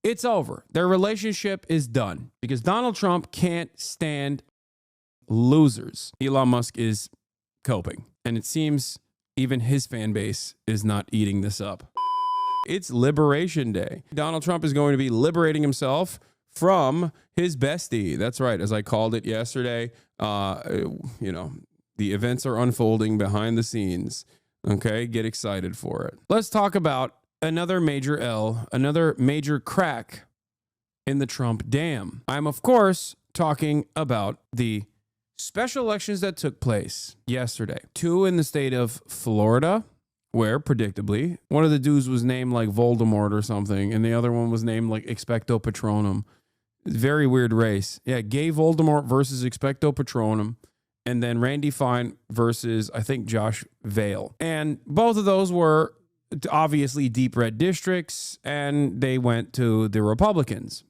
It's over. Their relationship is done because Donald Trump can't stand losers. Elon Musk is coping, and it seems even his fan base is not eating this up. It's Liberation Day. Donald Trump is going to be liberating himself from his bestie. That's right. As I called it yesterday, the events are unfolding behind the scenes. Okay, get excited for it. Let's talk about another major L, another major crack in the Trump dam. I'm, of course, talking about the special elections that took place yesterday. 2 in the state of Florida, where, predictably, one of the dudes was named like Voldemort or something, and the other one was named like Expecto Patronum. Very weird race. Yeah, Gay Voldemort versus Expecto Patronum, and then Randy Fine versus, I think, Josh Vail. And both of those were obviously deep red districts, and they went to the Republicans.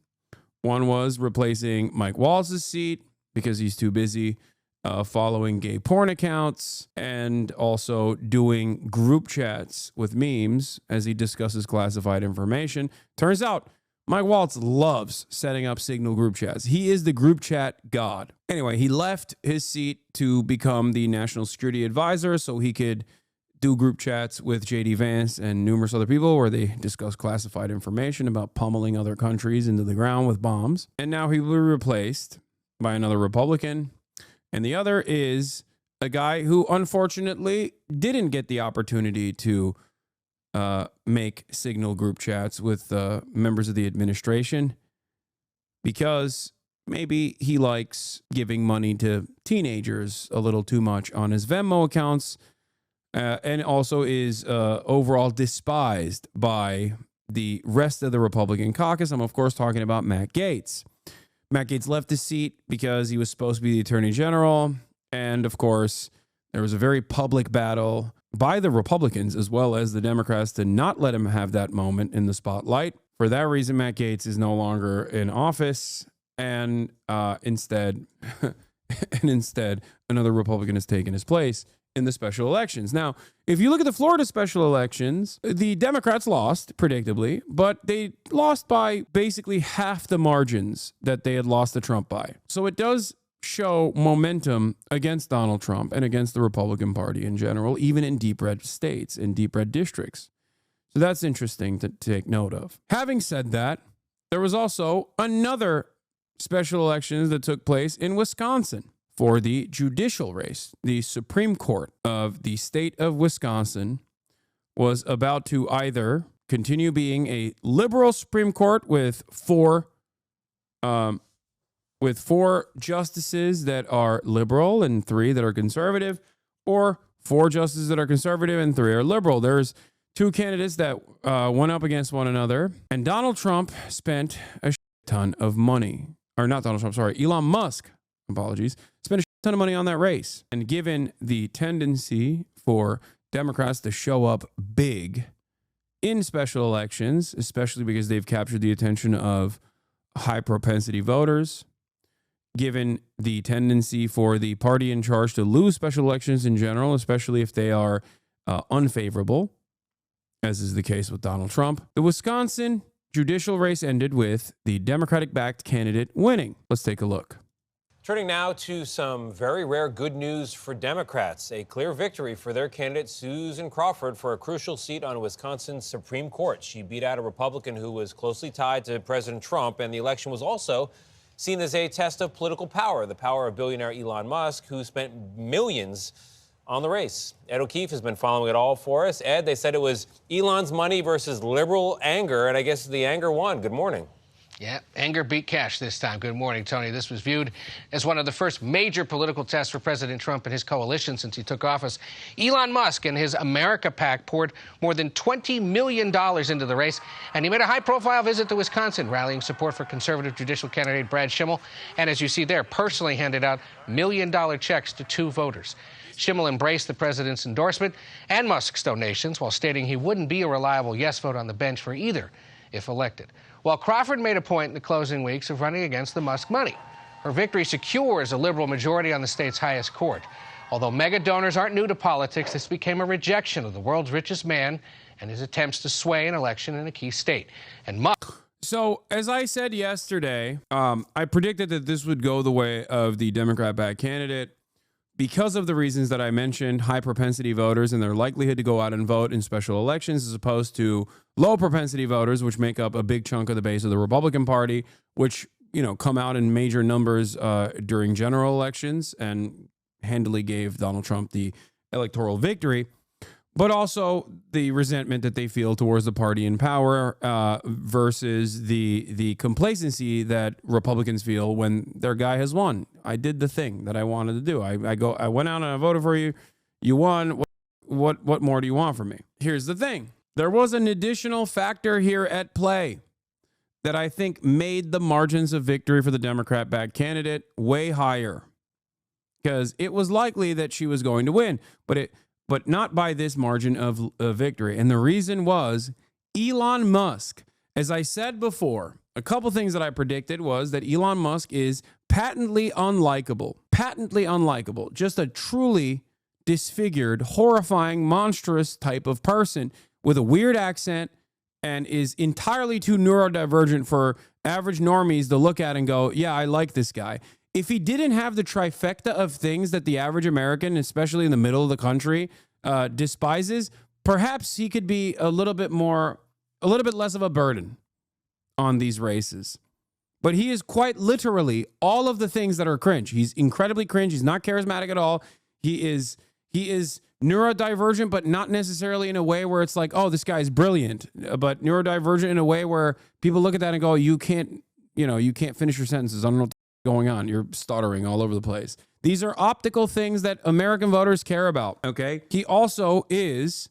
One was replacing Mike Waltz's seat because he's too busy following gay porn accounts and also doing group chats with memes as he discusses classified information. Turns out Mike Waltz loves setting up Signal group chats. He is the group chat god. Anyway, he left his seat to become the national security advisor so he could do group chats with J.D. Vance and numerous other people where they discuss classified information about pummeling other countries into the ground with bombs. And now he will be replaced by another Republican. And the other is a guy who unfortunately didn't get the opportunity to make Signal group chats with members of the administration because maybe he likes giving money to teenagers a little too much on his Venmo accounts, and also is overall despised by the rest of the Republican caucus. I'm, of course, talking about Matt Gaetz. Matt Gaetz left his seat because he was supposed to be the attorney general. And, of course, there was a very public battle by the Republicans as well as the Democrats to not let him have that moment in the spotlight. For that reason, Matt Gaetz is no longer in office, and instead, another Republican has taken his place in the special elections. Now, if you look at the Florida special elections, the Democrats lost, predictably, but they lost by basically half the margins that they had lost to Trump by. So it does show momentum against Donald Trump and against the Republican Party in general, even in deep red states, in deep red districts. So that's interesting to take note of. Having said that, there was also another special elections that took place in Wisconsin for the judicial race. The Supreme Court of the state of Wisconsin was about to either continue being a liberal Supreme Court with four justices that are liberal and 3 that are conservative, or 4 justices that are conservative and 3 are liberal. There's 2 candidates that went up against one another, and Donald Trump spent a ton of money. Or not Donald Trump, sorry, Elon Musk, apologies, spent a ton of money on that race. And given the tendency for Democrats to show up big in special elections, especially because they've captured the attention of high propensity voters, given the tendency for the party in charge to lose special elections in general, especially if they are unfavorable, as is the case with Donald Trump, the Wisconsin judicial race ended with the Democratic-backed candidate winning. Let's take a look. Turning now to some very rare good news for Democrats. A clear victory for their candidate, Susan Crawford, for a crucial seat on Wisconsin's Supreme Court. She beat out a Republican who was closely tied to President Trump, and the election was also seen as a test of political power, the power of billionaire Elon Musk, who spent millions on the race. Ed O'Keefe has been following it all for us. Ed, they said it was Elon's money versus liberal anger, and I guess the anger won. Good morning. Yeah, anger beat cash this time. Good morning, Tony. This was viewed as one of the first major political tests for President Trump and his coalition since he took office. Elon Musk and his America PAC poured more than $20 million into the race, and he made a high-profile visit to Wisconsin, rallying support for conservative judicial candidate Brad Schimmel, and as you see there, personally handed out million-dollar checks to 2 voters. Schimmel embraced the president's endorsement and Musk's donations while stating he wouldn't be a reliable yes vote on the bench for either if elected. While Crawford made a point in the closing weeks of running against the Musk money. Her victory secures a liberal majority on the state's highest court. Although mega donors aren't new to politics, this became a rejection of the world's richest man and his attempts to sway an election in a key state. And Musk... So, as I said yesterday, I predicted that this would go the way of the Democrat-backed candidate because of the reasons that I mentioned: high propensity voters and their likelihood to go out and vote in special elections, as opposed to low propensity voters, which make up a big chunk of the base of the Republican Party, which, you know, come out in major numbers during general elections and handily gave Donald Trump the electoral victory, but also the resentment that they feel towards the party in power versus the complacency that Republicans feel when their guy has won. I did the thing that I wanted to do. I went out and I voted for you. You won. What more do you want from me? Here's the thing. There was an additional factor here at play that I think made the margins of victory for the Democrat-backed candidate way higher, because it was likely that she was going to win, but not by this margin of victory. And the reason was Elon Musk. As I said before, a couple things that I predicted was that Elon Musk is patently unlikable, just a truly disfigured, horrifying, monstrous type of person with a weird accent, and is entirely too neurodivergent for average normies to look at and go, yeah, I like this guy. If he didn't have the trifecta of things that the average American, especially in the middle of the country, despises, perhaps he could be a little bit less of a burden on these races. But he is quite literally all of the things that are cringe. He's incredibly cringe. He's not charismatic at all. He is neurodivergent, but not necessarily in a way where it's like, oh, this guy's brilliant, but neurodivergent in a way where people look at that and go, you can't finish your sentences. I don't know what's going on. You're stuttering all over the place. These are optical things that American voters care about, okay? He also is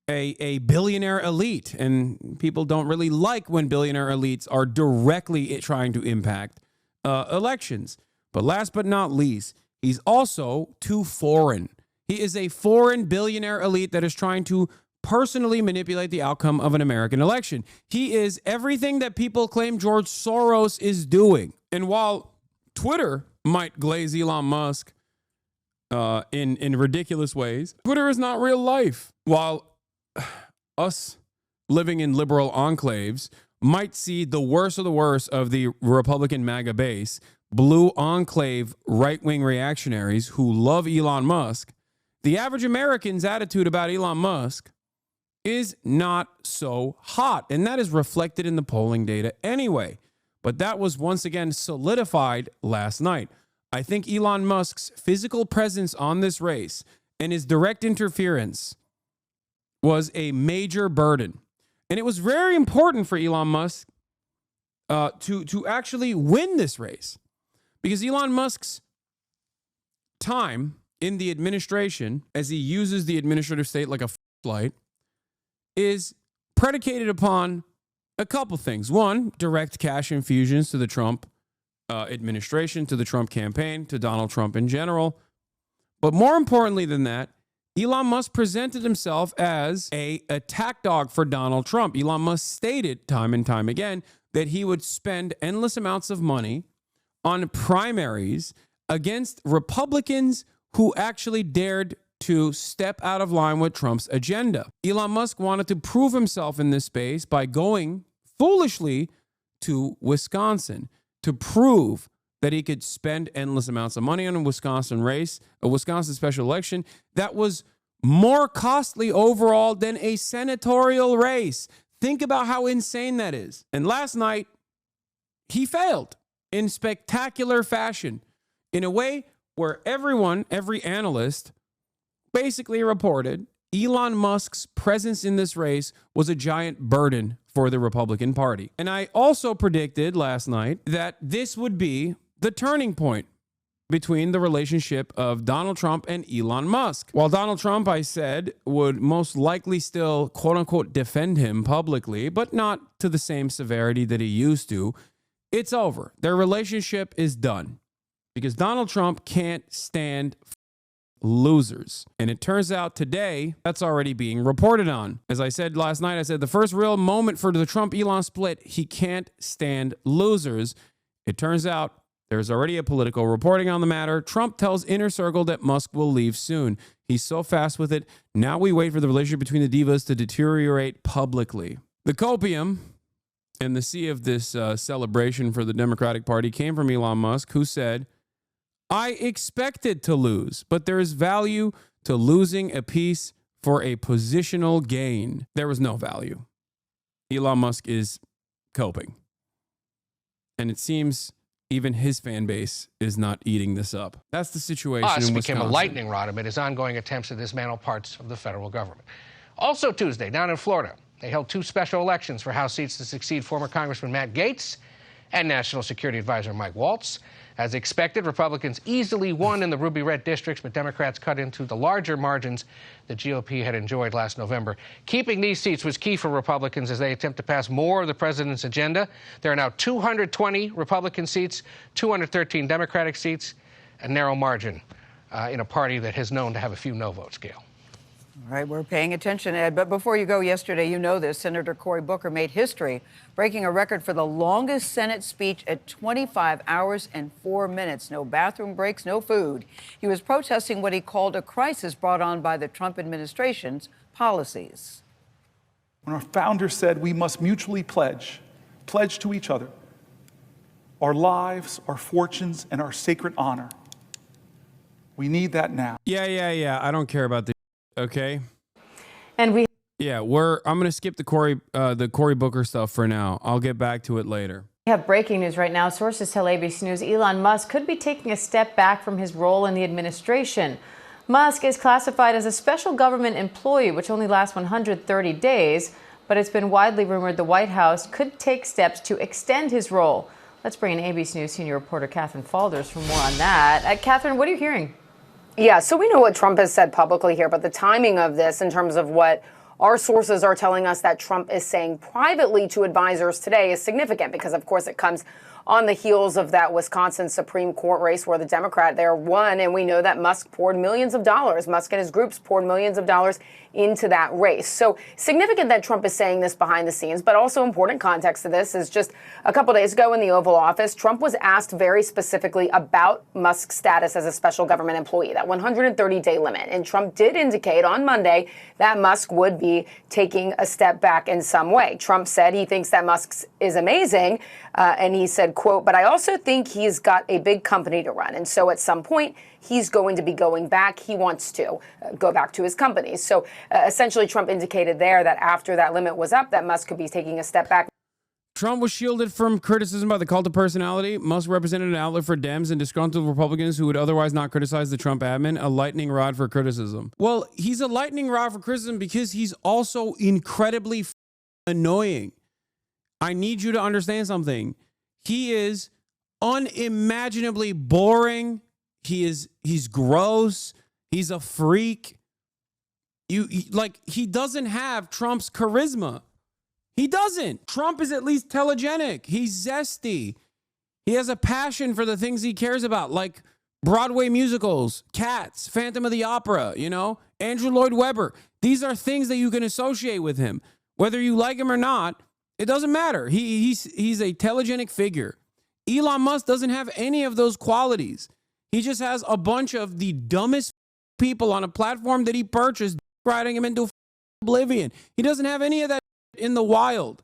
a billionaire elite, and people don't really like when billionaire elites are directly trying to impact elections. But last but not least, he's also too foreign. He is a foreign billionaire elite that is trying to personally manipulate the outcome of an American election. He is everything that people claim George Soros is doing. And while Twitter might glaze Elon Musk in ridiculous ways, Twitter is not real life. While us living in liberal enclaves might see the worst of the worst of the Republican MAGA base, blue enclave right-wing reactionaries who love Elon Musk, the average American's attitude about Elon Musk is not so hot. And that is reflected in the polling data anyway. But that was once again solidified last night. I think Elon Musk's physical presence on this race and his direct interference was a major burden. And it was very important for Elon Musk to actually win this race, because Elon Musk's time in the administration, as he uses the administrative state like a flashlight, is predicated upon a couple things. One, direct cash infusions to the Trump administration, to the Trump campaign, to Donald Trump in general. But more importantly than that, Elon Musk presented himself as a attack dog for Donald Trump. Elon Musk stated time and time again that he would spend endless amounts of money on primaries against Republicans who actually dared to step out of line with Trump's agenda. Elon Musk wanted to prove himself in this space by going foolishly to Wisconsin to prove that he could spend endless amounts of money on a Wisconsin race, a Wisconsin special election that was more costly overall than a senatorial race. Think about how insane that is. And last night, he failed in spectacular fashion in a way where every analyst basically reported Elon Musk's presence in this race was a giant burden for the Republican Party. And I also predicted last night that this would be the turning point between the relationship of Donald Trump and Elon Musk. While Donald Trump, I said, would most likely still, quote unquote, defend him publicly, but not to the same severity that he used to, it's over. Their relationship is done because Donald Trump can't stand losers. And it turns out today that's already being reported on. As I said last night, I said the first real moment for the Trump-Elon split, he can't stand losers. It turns out there's already a political reporting on the matter. Trump tells Inner Circle that Musk will leave soon. He's so fast with it. Now we wait for the relationship between the divas to deteriorate publicly. The copium And the sea of this celebration for the Democratic Party came from Elon Musk, who said, I expected to lose, but there is value to losing a piece for a positional gain. There was no value. Elon Musk is coping. And it seems even his fan base is not eating this up. That's the situation in Wisconsin. Became a lightning rod amid his ongoing attempts to dismantle parts of the federal government. Also Tuesday, down in Florida, they held two special elections for House seats to succeed former Congressman Matt Gaetz and National Security Advisor Mike Waltz. As expected, Republicans easily won in the ruby red districts, but Democrats cut into the larger margins the GOP had enjoyed last November. Keeping these seats was key for Republicans as they attempt to pass more of the president's agenda. There are now 220 Republican seats, 213 Democratic seats, a narrow margin in a party that has known to have a few no votes, Gail. All right, we're paying attention, Ed. But before you go, yesterday, you know this, Senator Cory Booker made history, breaking a record for the longest Senate speech at 25 hours and 4 minutes. No bathroom breaks, no food. He was protesting what he called a crisis brought on by the Trump administration's policies. When our founder said we must mutually pledge to each other, our lives, our fortunes, and our sacred honor. We need that now. Yeah. I don't care about this. Okay. And we I'm going to skip the Cory Booker stuff for now. I'll get back to it later. We have breaking news right now. Sources tell ABC News Elon Musk could be taking a step back from his role in the administration. Musk is classified as a special government employee, which only lasts 130 days, but it's been widely rumored the White House could take steps to extend his role. Let's bring in ABC News senior reporter Catherine Falders for more on that. Catherine, what are you hearing? Yeah, so we know what Trump has said publicly here, but the timing of this in terms of what our sources are telling us that Trump is saying privately to advisors today is significant because, of course, it comes on the heels of that Wisconsin Supreme Court race where the Democrat there won. And we know that Musk poured millions of dollars. Musk and his groups poured millions of dollars into that race. So significant that Trump is saying this behind the scenes, but also important context to this is just a couple days ago in the Oval Office, Trump was asked very specifically about Musk's status as a special government employee, that 130-day limit. And Trump did indicate on Monday that Musk would be taking a step back in some way. Trump said he thinks that Musk is amazing. And he said, quote, but I also think he's got a big company to run. And so at some point, he's going to be going back. He wants to go back to his company. So essentially, Trump indicated there that after that limit was up, that Musk could be taking a step back. Trump was shielded from criticism by the cult of personality. Musk represented an outlet for Dems and disgruntled Republicans who would otherwise not criticize the Trump admin, a lightning rod for criticism. Well, he's a lightning rod for criticism because he's also incredibly annoying. I need you to understand something. He is unimaginably boring. He's gross. He's a freak. He doesn't have Trump's charisma. He doesn't. Trump is at least telegenic. He's zesty. He has a passion for the things he cares about, like Broadway musicals, Cats, Phantom of the Opera, Andrew Lloyd Webber. These are things that you can associate with him. Whether you like him or not, it doesn't matter. He's a telegenic figure. Elon Musk doesn't have any of those qualities. He just has a bunch of the dumbest people on a platform that he purchased, riding him into oblivion. He doesn't have any of that in the wild.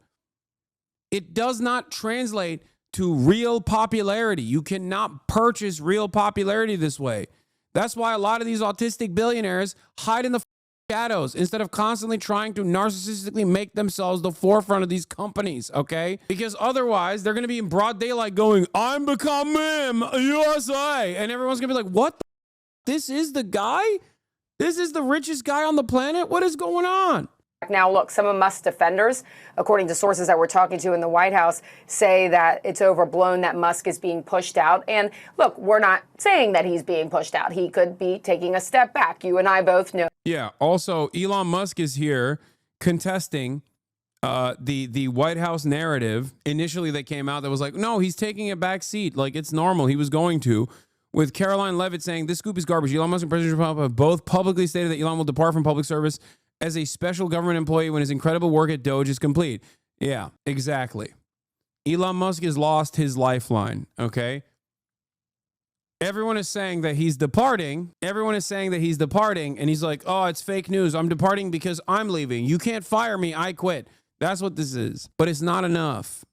It does not translate to real popularity. You cannot purchase real popularity this way. That's why a lot of these autistic billionaires hide in the shadows instead of constantly trying to narcissistically make themselves the forefront of these companies, okay? Because otherwise, they're going to be in broad daylight going, I'm becoming USA. And everyone's going to be like, what? This is the guy? This is the richest guy on the planet? What is going on? Now, look, some of Musk's defenders, according to sources that we're talking to in the White House, say that it's overblown, that Musk is being pushed out. And look, we're not saying that he's being pushed out. He could be taking a step back. You and I both know. Yeah. Also, Elon Musk is here contesting the White House narrative. Initially, that came out that was like, no, he's taking a back seat. Like, it's normal. He was going to. With Caroline Leavitt saying, this scoop is garbage. Elon Musk and President Trump have both publicly stated that Elon will depart from public service as a special government employee when his incredible work at Doge is complete. Yeah, exactly. Elon Musk has lost his lifeline, okay? Everyone is saying that he's departing. And he's like, oh, it's fake news. I'm departing because I'm leaving. You can't fire me. I quit. That's what this is. But it's not enough.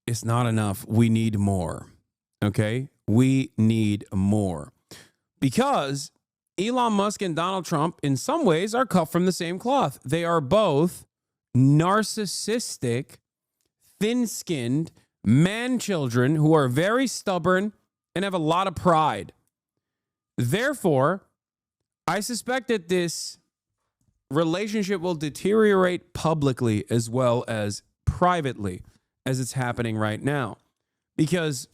It's not enough. We need more. Okay? We need more. Because Elon Musk and Donald Trump, in some ways, are cut from the same cloth. They are both narcissistic, thin-skinned man-children who are very stubborn and have a lot of pride. Therefore, I suspect that this relationship will deteriorate publicly as well as privately, as it's happening right now. Because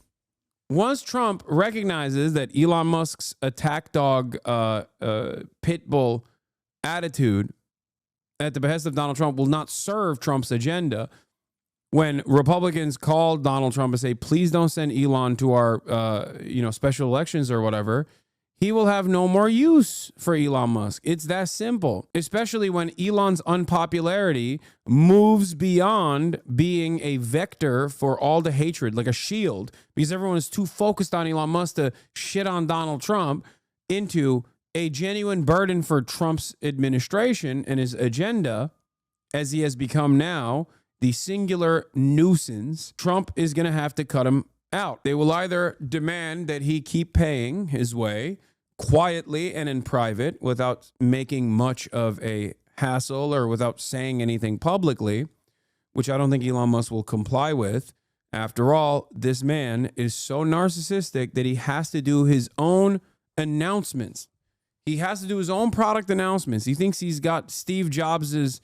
once Trump recognizes that Elon Musk's attack dog, pit bull attitude at the behest of Donald Trump will not serve Trump's agenda, when Republicans call Donald Trump and say, please don't send Elon to our special elections or whatever, he will have no more use for Elon Musk. It's that simple, especially when Elon's unpopularity moves beyond being a vector for all the hatred, like a shield, because everyone is too focused on Elon Musk to shit on Donald Trump, into a genuine burden for Trump's administration and his agenda, as he has become now the singular nuisance. Trump is going to have to cut him out. They will either demand that he keep paying his way quietly and in private without making much of a hassle or without saying anything publicly, which I don't think Elon Musk will comply with. After all, this man is so narcissistic that he has to do his own announcements. He has to do his own product announcements. He thinks he's got Steve Jobs'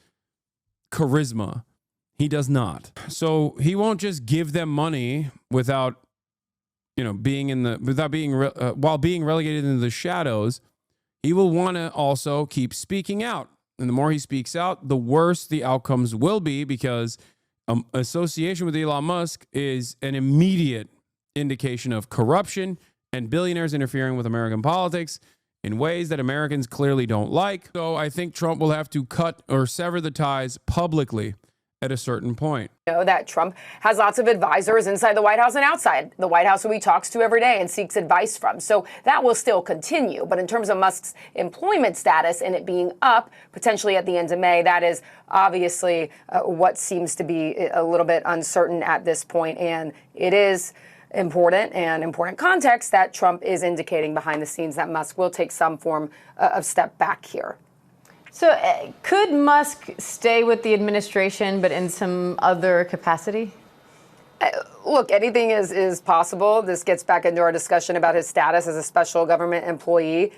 charisma. He does not. So he won't just give them money without being while being relegated into the shadows. He will want to also keep speaking out. And the more he speaks out, the worse the outcomes will be, because association with Elon Musk is an immediate indication of corruption and billionaires interfering with American politics in ways that Americans clearly don't like. So I think Trump will have to cut or sever the ties publicly at a certain point. Know that Trump has lots of advisors inside the White House and outside the White House who he talks to every day and seeks advice from. So that will still continue. But in terms of Musk's employment status and it being up potentially at the end of May, that is obviously what seems to be a little bit uncertain at this point. And it is important context that Trump is indicating behind the scenes that Musk will take some form of step back here. So could Musk stay with the administration, but in some other capacity? Look, anything is possible. This gets back into our discussion about his status as a special government employee.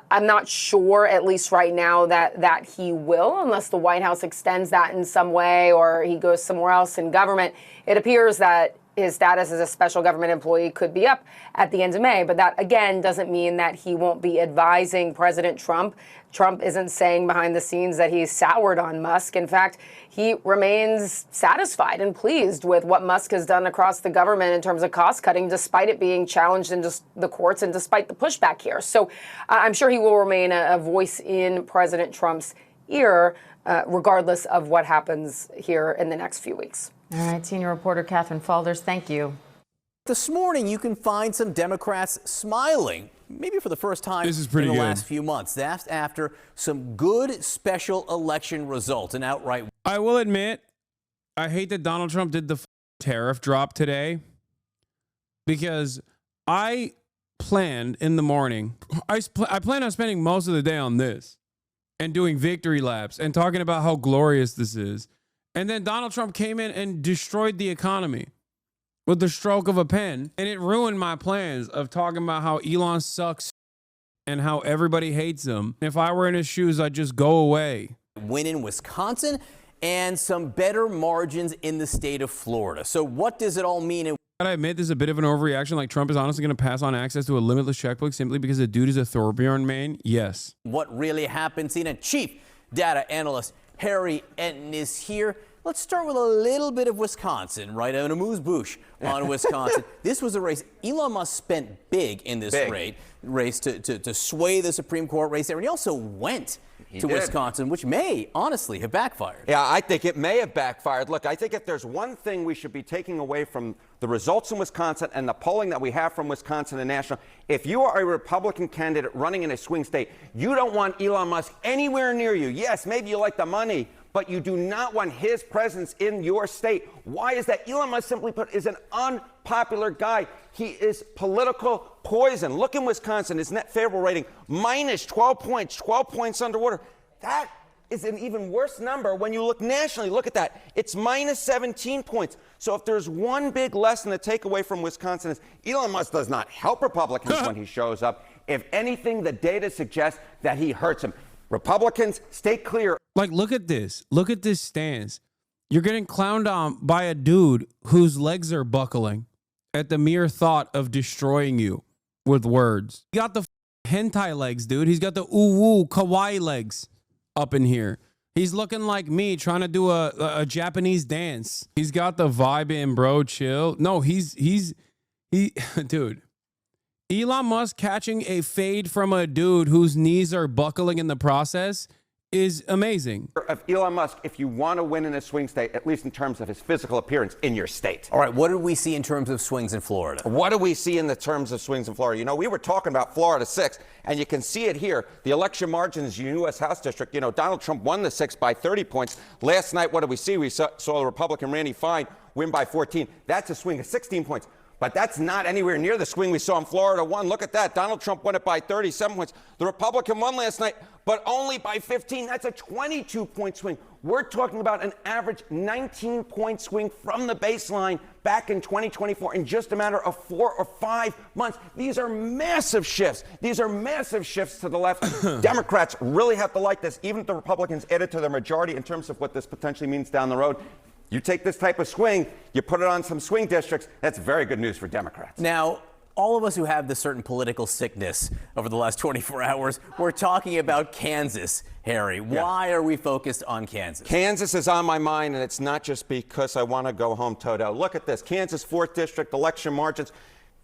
I'm not sure, at least right now, that he will, unless the White House extends that in some way or he goes somewhere else in government. It appears that his status as a special government employee could be up at the end of May. But that, again, doesn't mean that he won't be advising President Trump. Trump isn't saying behind the scenes that he's soured on Musk. In fact, he remains satisfied and pleased with what Musk has done across the government in terms of cost cutting, despite it being challenged in the courts and despite the pushback here. So I'm sure he will remain a voice in President Trump's ear, regardless of what happens here in the next few weeks. All right, senior reporter Catherine Falders, thank you. This morning, you can find some Democrats smiling, maybe for the first time in the last few months. That's after some good special election results, an outright. I will admit, I hate that Donald Trump did the tariff drop today, because I planned in the morning, I planned on spending most of the day on this and doing victory laps and talking about how glorious this is. And then Donald Trump came in and destroyed the economy with the stroke of a pen. And it ruined my plans of talking about how Elon sucks and how everybody hates him. If I were in his shoes, I'd just go away. Win in Wisconsin and some better margins in the state of Florida. So what does it all mean? I admit this is a bit of an overreaction. Like, Trump is honestly going to pass on access to a limitless checkbook simply because the dude is a Thorbjorn man? Yes. What really happened? CNN chief data analyst Harry Enton is here. Let's start with a little bit of Wisconsin, right? An amuse-bouche on Wisconsin. This was a race. Elon Musk spent big in this race to sway the Supreme Court race there. And he also went to Wisconsin, which may honestly have backfired. Yeah, I think it may have backfired. Look, I think if there's one thing we should be taking away from the results in Wisconsin and the polling that we have from Wisconsin and national, if you are a Republican candidate running in a swing state, you don't want Elon Musk anywhere near you. Yes, maybe you like the money, but you do not want his presence in your state. Why is that? Elon Musk, simply put, is an unpopular guy. He is political poison. Look in Wisconsin, his net favorable rating, minus 12 points, 12 points underwater. That is an even worse number when you look nationally. Look at that. It's minus 17 points. So if there's one big lesson to take away from Wisconsin is Elon Musk does not help Republicans when he shows up. If anything, the data suggests that he hurts them. Republicans, stay clear. Like, look at this. Look at this stance. You're getting clowned on by a dude whose legs are buckling at the mere thought of destroying you with words. He got the hentai legs, dude. He's got the ooh-woo kawaii legs up in here. He's looking like me trying to do a Japanese dance. He's got the vibe in, bro. Chill. No, he dude. Elon Musk catching a fade from a dude whose knees are buckling in the process is amazing. Of Elon Musk, if you want to win in a swing state, at least in terms of his physical appearance in your state. All right, what did we see in terms of swings in Florida? What do we see in the terms of swings in Florida? You know, we were talking about Florida 6, and you can see it here. The election margins in the U.S. House District, you know, Donald Trump won the 6 by 30 points. Last night, what did we see? We saw the Republican Randy Fine win by 14. That's a swing of 16 points. But that's not anywhere near the swing we saw in Florida 1. Look at that. Donald Trump won it by 37 points. The Republican won last night, but only by 15. That's a 22-point swing. We're talking about an average 19-point swing from the baseline back in 2024 in just a matter of 4 or 5 months. These are massive shifts. These are massive shifts to the left. Democrats really have to like this, even if the Republicans added to their majority in terms of what this potentially means down the road. You take this type of swing, you put it on some swing districts, that's very good news for Democrats. Now, all of us who have this certain political sickness over the last 24 hours, we're talking about Kansas, Harry. Why are we focused on Kansas? Kansas is on my mind, and it's not just because I want to go home toe-to-toe. Look at this. Kansas 4th District election margins.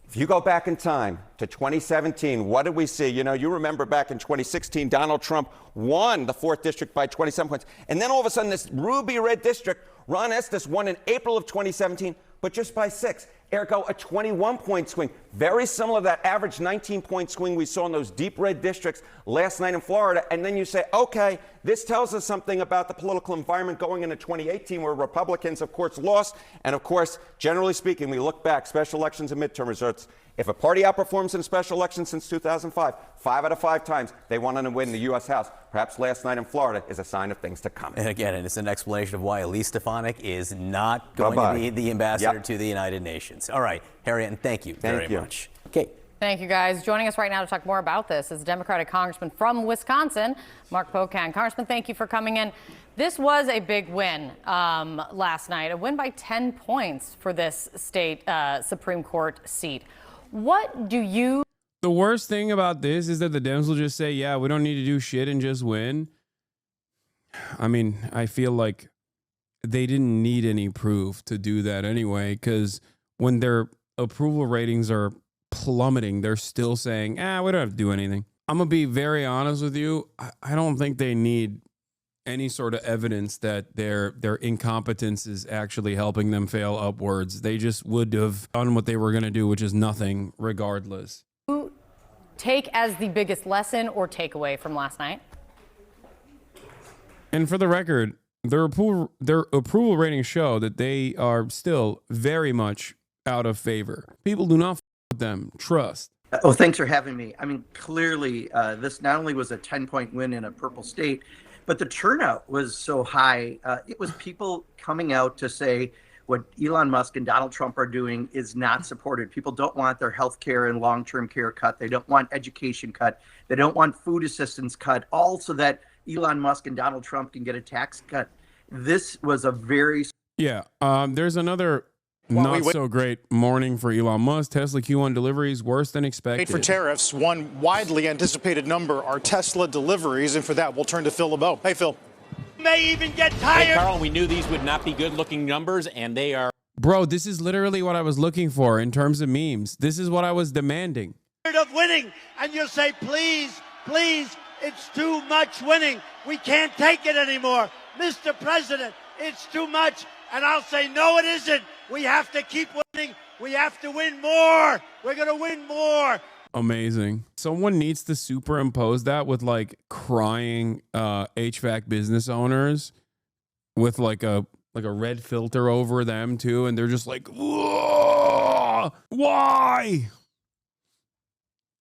If you go back in time to 2017, what did we see? You know, you remember back in 2016, Donald Trump won the 4th District by 27 points. And then all of a sudden, this ruby red district, Ron Estes won in April of 2017, but just by 6. Ergo, a 21-point swing. Very similar to that average 19-point swing we saw in those deep red districts last night in Florida. And then you say, okay, this tells us something about the political environment going into 2018, where Republicans, of course, lost. And of course, generally speaking, we look back, special elections and midterm results. If a party outperforms in a special election since 2005, 5 out of 5 times they want to win the U.S. House. Perhaps last night in Florida is a sign of things to come. And again, it's an explanation of why Elise Stefanik is not going to be the ambassador to the United Nations. All right, Harriet, and thank you very much. Okay. Thank you, guys. Joining us right now to talk more about this is Democratic Congressman from Wisconsin, Mark Pocan. Congressman, thank you for coming in. This was a big win last night, a win by 10 points for this state Supreme Court seat. What do you... The worst thing about this is that the Dems will just say, yeah, we don't need to do shit and just win. I mean, I feel like they didn't need any proof to do that anyway, because when their approval ratings are plummeting, they're still saying, we don't have to do anything. I'm going to be very honest with you. I don't think they need any sort of evidence that their incompetence is actually helping them fail upwards. They just would have done what they were going to do, which is nothing regardless. Who take as the biggest lesson or takeaway from last night? And for the record, their approval ratings show that they are still very much out of favor. People do not with them. Trust. Oh, thanks for having me. I mean, clearly, this not only was a 10-point win in a purple state, but the turnout was so high. It was people coming out to say what Elon Musk and Donald Trump are doing is not supported. People don't want their health care and long-term care cut. They don't want education cut. They don't want food assistance cut, all so that Elon Musk and Donald Trump can get a tax cut. This was a very... Yeah, there's another not so great morning for Elon Musk. Tesla Q1 deliveries worse than expected. For tariffs, one widely anticipated number are Tesla deliveries, and for that, we'll turn to Phil LeBeau. Hey, Phil. May even get tired. Hey, Carl, we knew these would not be good-looking numbers, and they are. Bro, this is literally what I was looking for in terms of memes. This is what I was demanding. Of winning, and you'll say, please, please, it's too much winning. We can't take it anymore. Mr. President, it's too much. And I'll say, no, it isn't. We have to keep winning. We have to win more. We're going to win more. Amazing. Someone needs to superimpose that with like crying HVAC business owners with like a red filter over them too, and they're just like, whoa, why?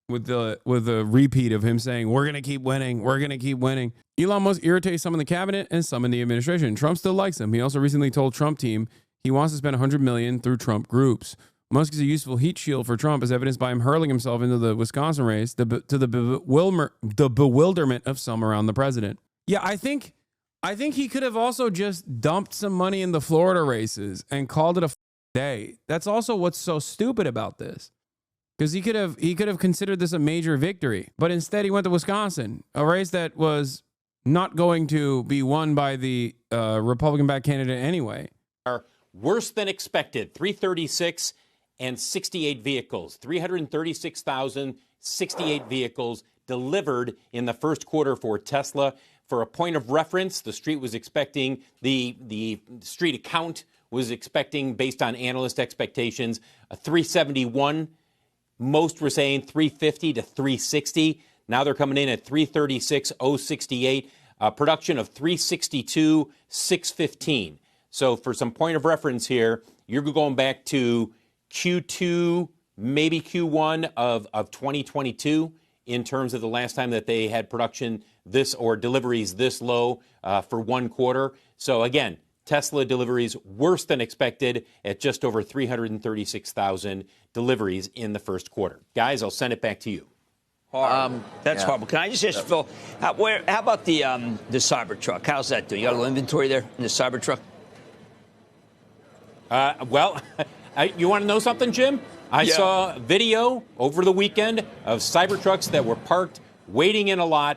With the repeat of him saying, we're gonna keep winning, we're gonna keep winning. Elon Musk irritates some in the cabinet and some in the administration. Trump still likes him. He also recently told Trump team he wants to spend $100 million through Trump groups. Musk is a useful heat shield for Trump, as evidenced by him hurling himself into the Wisconsin race to the bewilderment of some around the president. Yeah, I think he could have also just dumped some money in the Florida races and called it a day. That's also what's so stupid about this. Because he could have considered this a major victory, but instead he went to Wisconsin, a race that was not going to be won by the Republican-backed candidate anyway. Are worse than expected. 336 and 68 vehicles. 336,068 vehicles delivered in the first quarter for Tesla. For a point of reference, the street was expecting the street account was expecting, based on analyst expectations, a 371. Most were saying 350 to 360. Now they're coming in at 336,068. Production of 362,615. So for some point of reference here, you're going back to Q2, maybe Q1 of 2022 in terms of the last time that they had production this or deliveries this low for one quarter. So again, Tesla deliveries worse than expected at just over 336,000 deliveries in the first quarter. Guys, I'll send it back to you. That's horrible. Can I just ask Phil, how about the Cybertruck? How's that doing? You got a little inventory there in the Cybertruck? Well, you want to know something, Jim? I saw a video over the weekend of Cybertrucks that were parked waiting in a lot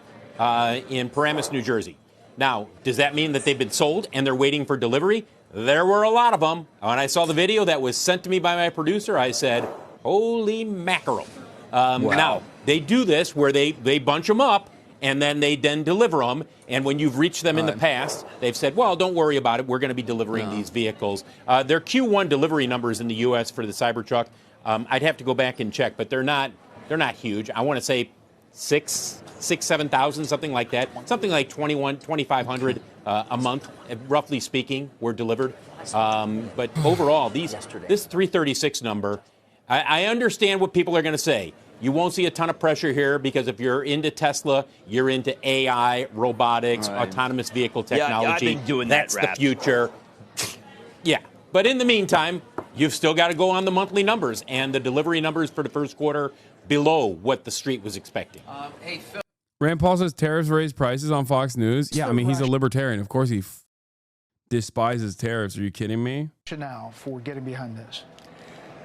in Paramus, New Jersey. Now, does that mean that they've been sold and they're waiting for delivery? There were a lot of them. When I saw the video that was sent to me by my producer, I said, holy mackerel. Wow. Now, they do this where they bunch them up and then they deliver them. And when you've reached them in the past, they've said, well, don't worry about it. We're going to be delivering these vehicles. Their Q1 delivery numbers in the U.S. for the Cybertruck, I'd have to go back and check, but they're not huge. I want to say 7,000, something like that. Something like 2,500 a month, roughly speaking, were delivered. But overall, this 336 number, I understand what people are going to say. You won't see a ton of pressure here because if you're into Tesla, you're into AI, robotics, autonomous vehicle technology. Yeah, I've been doing That's that, the future. Yeah. But in the meantime, you've still got to go on the monthly numbers, and the delivery numbers for the first quarter below what the street was expecting. Hey, Phil. Rand Paul says tariffs raise prices on Fox News. Yeah, I mean, he's a libertarian. Of course he despises tariffs. Are you kidding me? Now for getting behind this.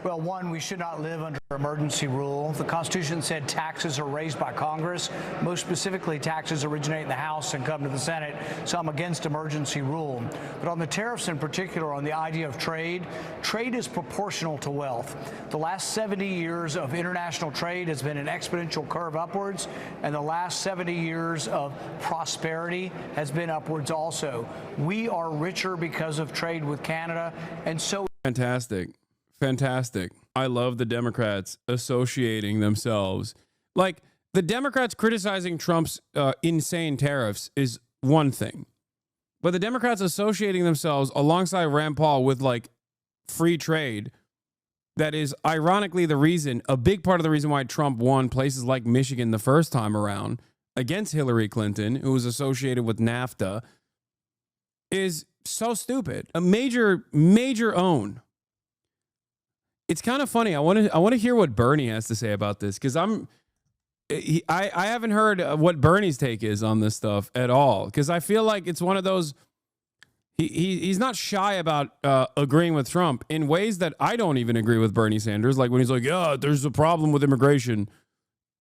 Well, one, we should not live under emergency rule. The Constitution said taxes are raised by Congress. Most specifically, taxes originate in the House and come to the Senate. So I'm against emergency rule. But on the tariffs in particular, on the idea of trade, trade is proportional to wealth. The last 70 years of international trade has been an exponential curve upwards, and the last 70 years of prosperity has been upwards also. We are richer because of trade with Canada, and so... Fantastic. I love the Democrats associating themselves. Like, the Democrats criticizing Trump's insane tariffs is one thing. But the Democrats associating themselves alongside Rand Paul with, like, free trade, that is ironically a big part of the reason why Trump won places like Michigan the first time around against Hillary Clinton, who was associated with NAFTA, is so stupid. A major own. It's kind of funny. I want to hear what Bernie has to say about this, because I haven't heard what Bernie's take is on this stuff at all, because I feel like it's one of those. He's not shy about agreeing with Trump in ways that I don't even agree with Bernie Sanders. Like when he's like, yeah, there's a problem with immigration.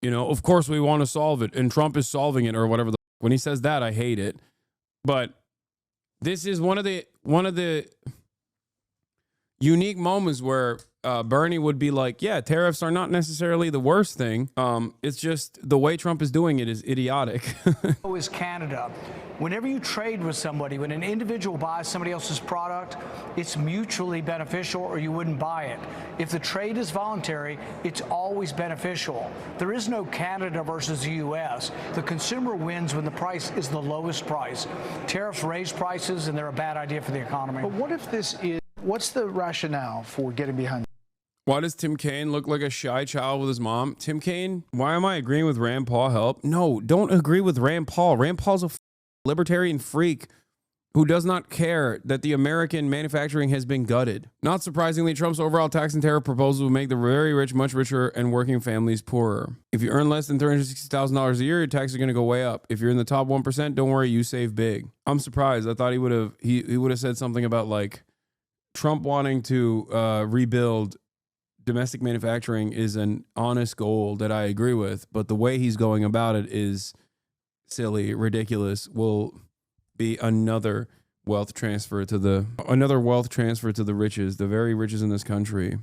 You know, of course we want to solve it, and Trump is solving it, or whatever. When he says that, I hate it. But this is one of the. unique moments where Bernie would be like, yeah, tariffs are not necessarily the worst thing. It's just the way Trump is doing it is idiotic. So is Canada. Whenever you trade with somebody, when an individual buys somebody else's product, it's mutually beneficial or you wouldn't buy it. If the trade is voluntary, it's always beneficial. There is no Canada versus the U.S. The consumer wins when the price is the lowest price. Tariffs raise prices and they're a bad idea for the economy. But what if this is, what's the rationale for getting behind? Why does Tim Kaine look like a shy child with his mom? Tim Kaine, why am I agreeing with Rand Paul? Help. No, don't agree with Rand Paul. Rand Paul's a libertarian freak who does not care that the American manufacturing has been gutted. Not surprisingly, Trump's overall tax and tariff proposal will make the very rich much richer and working families poorer. If you earn less than $360,000 a year, your taxes are going to go way up. If you're in the top 1%, don't worry, you save big. I'm surprised. I thought he would have said something about like Trump wanting to rebuild domestic manufacturing is an honest goal that I agree with, but the way he's going about it is silly, ridiculous, will be another wealth transfer to the riches, the very riches in this country.